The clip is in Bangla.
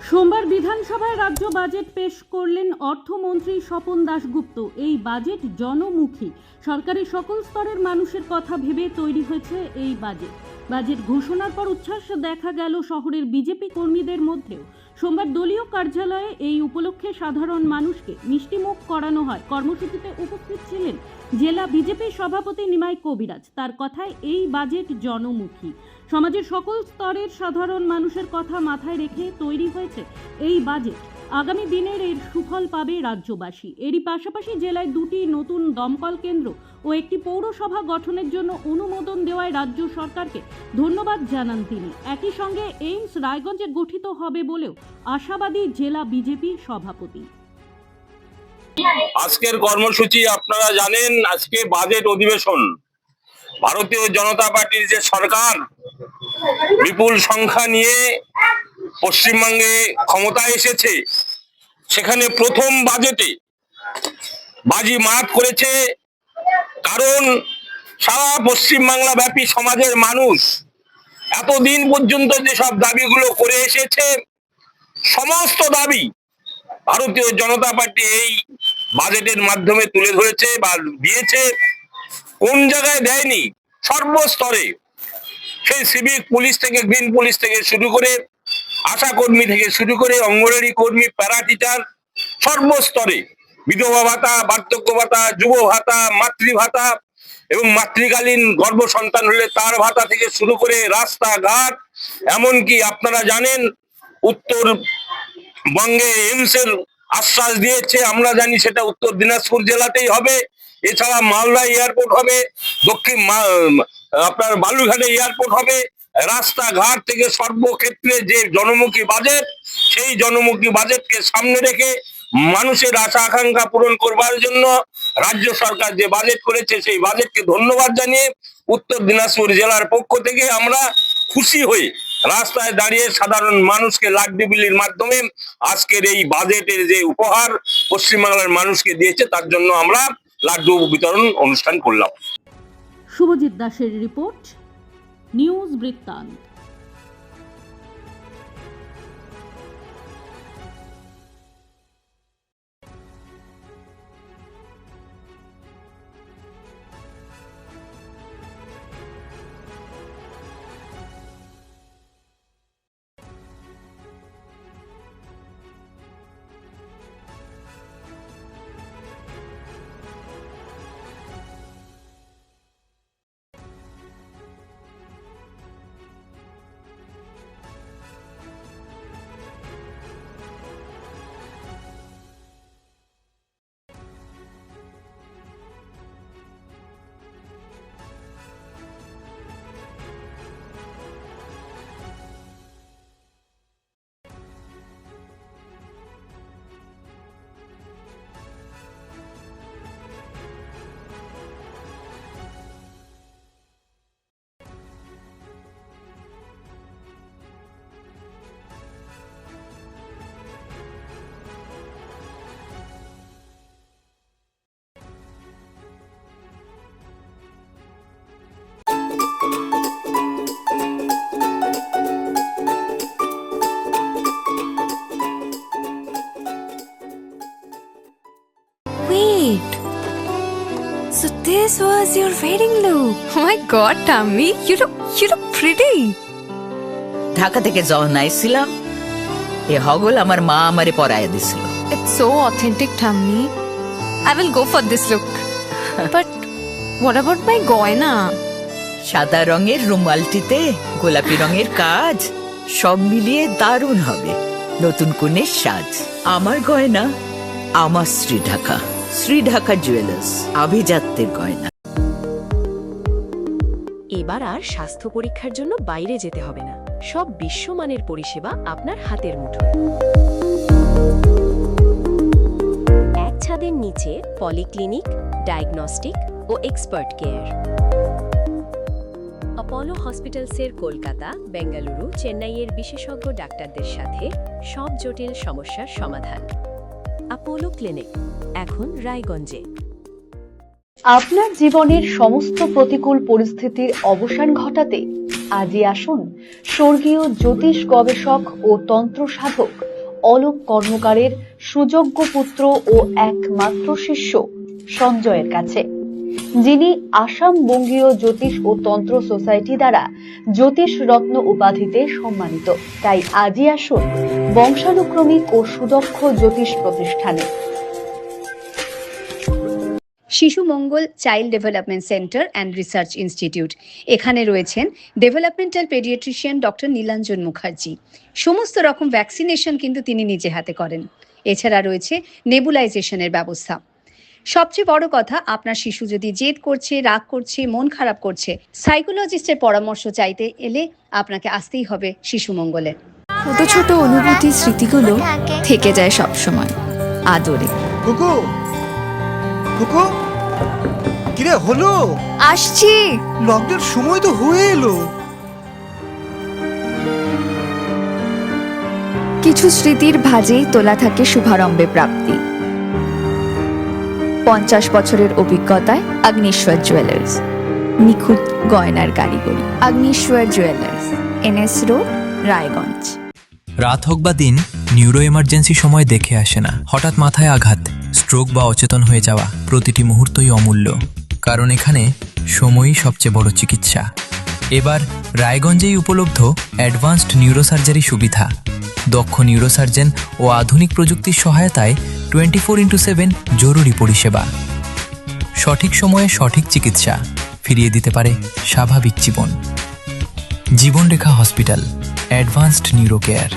সোমবার বিধানসভায় রাজ্য বাজেট পেশ করলেন অর্থমন্ত্রী স্বপন দাশগুপ্ত। এই বাজেট জনমুখী, সরকারের সকল স্তরের মানুষের কথা ভেবে তৈরি হয়েছে এই বাজেট ঘোষণার পর উচ্ছ্বাস দেখা গেল শহরের বিজেপি কর্মীদের মধ্যেও। সোমবার দলীয় কার্যালয়ে এই উপলক্ষে সাধারণ মানুষকে মিষ্টিমুখ করানো হয়। কর্মসূচিতে উপস্থিত ছিলেন জেলা বিজেপি সভাপতি নিমাই কবিরাজ। তার কথায় এই বাজেট জনমুখী, সমাজের সকল স্তরের সাধারণ মানুষের কথা মাথায় রেখে তৈরি হয়েছে এই বাজেট। আগামী দিনের এর সুফল পাবে রাজ্যবাসী। এরই পাশাপাশি জেলায় 2টি নতুন দমকল কেন্দ্র ও একটি পৌরসভা গঠনের জন্য অনুমোদন দেওয়ায় রাজ্য সরকারকে ধন্যবাদ জানান তিনি। একই সঙ্গে এইমস রায়গঞ্জে গঠিত হবে বলেও আশাবাদী জেলা বিজেপি সভাপতি। আজকের কর্মসূচি আপনারা জানেন, আজকে বাজেট অধিবেশন। ভারতীয় জনতা পার্টির যে সরকার বিপুল সংখ্যা নিয়ে পশ্চিমবঙ্গে ক্ষমতায় এসেছে, সেখানে প্রথম বাজেটে বাজি মাত করেছে। কারণ সারা পশ্চিমবাংলা ব্যাপী সমাজের মানুষ এতদিন পর্যন্ত যেসব দাবিগুলো করে এসেছে, সমস্ত দাবি ভারতীয় জনতা পার্টি এই বাজেটের মাধ্যমে তুলে ধরেছে বা দিয়েছে। কোন জায়গায় দেয়নি? সর্বস্তরে, সেই সিভিক পুলিশ থেকে, গ্রিন পুলিশ থেকে শুরু করে, আশা কর্মী থেকে শুরু করে, অঙ্গনওয়াড়ি কর্মী, প্যারা টিচার, সর্বস্তরে বিধবা ভাতা, বার্ধক্য ভাতা, যুব ভাতা, মাতৃ ভাতা এবং মাতৃকালীন গর্ভ সন্তান হলে তার ভাতা থেকে শুরু করে রাস্তাঘাট, এমনকি আপনারা জানেন উত্তরবঙ্গে এইমসের আশ্বাস দিয়েছে। আমরা জানি সেটা উত্তর দিনাজপুর জেলাতেই হবে। এছাড়া মালদা এয়ারপোর্ট হবে, দক্ষিণ আপনার বালুরঘাটে এয়ারপোর্ট হবে। রাস্তাঘাট থেকে সর্বক্ষেত্রে যে জনমুখী বাজেট, সেই জনমুখী বাজেটকে সামনে রেখে মানুষের আশা আকাঙ্ক্ষা পূরণ করবার জন্য রাজ্য সরকার যে বাজেট করেছে, সেই বাজেটকে ধন্যবাদ জানিয়ে উত্তর দিনাজপুর জেলার পক্ষ থেকে আমরা খুশি হয়ে রাস্তায় দাঁড়িয়ে সাধারণ মানুষকে লাড্ডু বিলির মাধ্যমে আজকের এই বাজেটের যে উপহার পশ্চিমবাংলার মানুষকে দিয়েছে, তার জন্য আমরা লাড্ডু বিতরণ অনুষ্ঠান করলাম। শুভজিৎ দাসের রিপোর্ট, নিউজ বৃত্তান্ত। Wait. So this was your wedding look. Oh my god, Tammy, you look pretty. Dhaka থেকে যখন আইছিলাম, এ হগল আমার মা আমারে পরাইয়া দিছিল। It's so authentic, Tammy. I will go for this look. But what about my goina? সাদা রঙের রুমালটিতে গোলাপি রঙের কাজ, সব মিলিয়ে দারুণ হবে নতুন কনের সাজ। আমার গয়না আমার শ্রী ঢাকা জুয়েলার্স, আভিজাত্যের গয়না। এবার আর স্বাস্থ্য পরীক্ষার জন্য বাইরে যেতে হবে না। সব বিশ্বমানের পরিষেবা আপনার হাতের মুঠোয়। এক ছাদের নিচে পলিক্লিনিক, ডায়াগনস্টিক ও এক্সপার্ট কেয়ার। অপোলো হসপিটালসের কলকাতা, বেঙ্গালুরু, চেন্নাইয়ের বিশেষজ্ঞ ডাক্তারদের সাথে সব জটিল সমস্যার সমাধান। অপোলো ক্লিনিক এখন রায়গঞ্জে। আপনার জীবনের সমস্ত প্রতিকূল পরিস্থিতির অবসান ঘটাতে আজই আসুন স্বর্গীয় জ্যোতিষ গবেষক ও তন্ত্র সাধক অলোক কর্মকারের সুযোগ্য পুত্র ও একমাত্র শিষ্য সঞ্জয়ের কাছে, যিনি আসাম বঙ্গীয় জ্যোতিষ ও তন্ত্র সোসাইটি দ্বারা জ্যোতিষ রত্ন উপাধিতে সম্মানিত। তাই আজই আসুন বংশানুক্রমিক ও সুদক্ষ জ্যোতিষ প্রতিষ্ঠানে। Shishu Mangal child development centre and research institute. এখানে রয়েছেন developmental paediatrician doctor Nilanjan Mukherjee. সমস্ত রকম ভ্যাকসিনেশন কিন্তু তিনি নিজে হাতে করেন। এছাড়া রয়েছে নেবুলাইজেশনের ব্যবস্থা। সবচেয়ে বড় কথা, আপনার শিশু যদি জেদ করছে, রাগ করছে, মন খারাপ করছে, সাইকোলজিস্টের পরামর্শ চাইতে এলে আপনাকে আসতেই হবে শিশু মঙ্গলে। ছোট ছোট অনুভূতি স্মৃতিগুলো থেকে যায় সব সময় আদরে। কুকু কুকু কিরে হলো? আসছি। লকডাউন সময় তো হয়ে এলো। কিছু স্মৃতির ভাজেই তোলা থাকে শুভারম্ভে প্রাপ্তি। 50 বছরের অভিজ্ঞতায় অগ্নিশ্বর জুয়েলার্স, নিখুঁত গয়নার কারিগরি। Agnishwar jewellers, NS road, Raiganj. রাত হোক বা দিন, নিউরো এমার্জেন্সি সময় দেখে আসে না। হঠাৎ মাথায় আঘাত, স্ট্রোক বা অচেতন হয়ে যাওয়া, প্রতিটি মুহূর্তই অমূল্য, কারণ এখানে সময়ই সবচেয়ে বড় চিকিৎসা। এবার রায়গঞ্জেই উপলব্ধ অ্যাডভান্সড নিউরোসার্জারি সুবিধা। দক্ষ নিউরোসার্জন ও আধুনিক প্রযুক্তির সহায়তায় 24x7 জরুরি পরিষেবা। সঠিক সময়ে সঠিক চিকিৎসা ফিরিয়ে দিতে পারে স্বাভাবিক জীবন। জীবনরেখা হসপিটাল, অ্যাডভান্সড নিউরো কেয়ার।